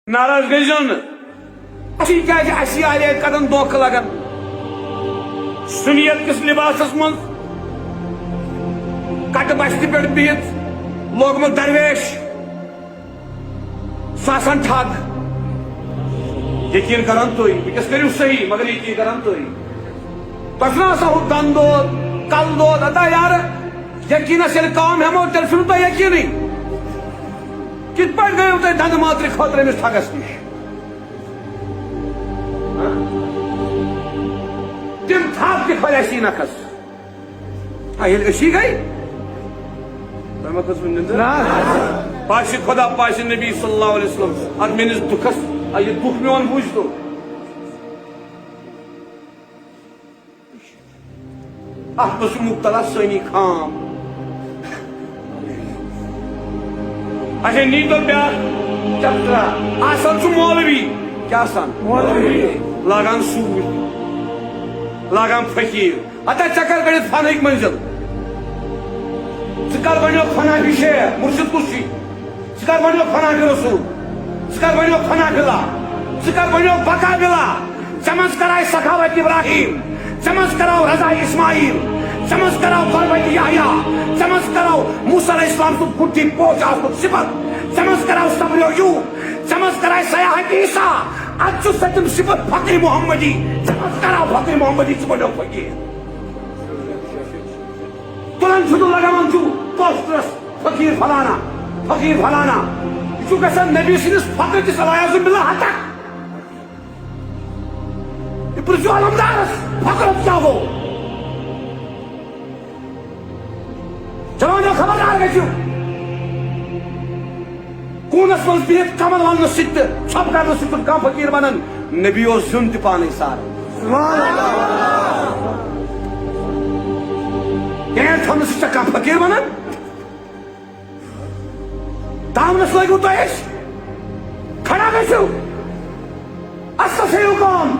ناراض گژھو نیا قدم دھوکہ لگان سنیت کس لباسس من کٹ بشتہ پہ بہت لوگمت درویش ساسان ٹھگ یقین کران تھی ونکس کرو صحیح مگر یقین کران تھی تہ ہو دند دود کل دود ادا یار یقینس یل کام ہمو تیل چھ تہ یقینی کت پہ گیو تھی دند ماتر خاطر امس ٹھگس نش تم تھپ تہ کھل اسی نکھس یل اسی گئی پاش خدا پاش نبی صلی اللہ علیہ وسلم اد میس دکھس یہ دکھ میون بوجھ تو ات مز مبتلا سانی خام اچھا نی تو بیا چپترا آسان چھ مولوی کیا آسان مولوی لاگان سور لاگان فقیر اتا چکر کڑت فنک منزل ذکر بنو فنا بھی شیخ مرشد کسی ذکر بنو فنا بھی رسول ذکر بنو فنا بلا ذکر بنو بقا بلا چمس کرائے سخاوت ابراہیم چمس کراؤ رضا اسماعیل چمس کراؤ قربت یحییٰ چمس کراؤ موسیٰ علیہ السلام تو پھٹی پوچھ آسکت صفت چمس کراؤ صبر ایوب چمس کرائے سیاحت عیسیٰ اچھو ستم صفت فقر محمدی چمس کراؤ فقر محمدی چمس فقیر تلن چھتو لگاون چھو پوسٹرس فقیر فلانا فقیر فلانا یہ چھو گژھان نبی سندس فقر کس علیہ باللہ حتک یہ پرسو علمدارس فقر کیا ہو جوانو خبردار گژھو کونس من بہت کمل ون ست چھپ کرنے ست کم فقیر بنان نبی اوس زیون تہ پانے سار سبحان اللہ کین تھوڑا سا کم فقیر بنان دامنس لگو تو کھڑا گژھو اصل سے کام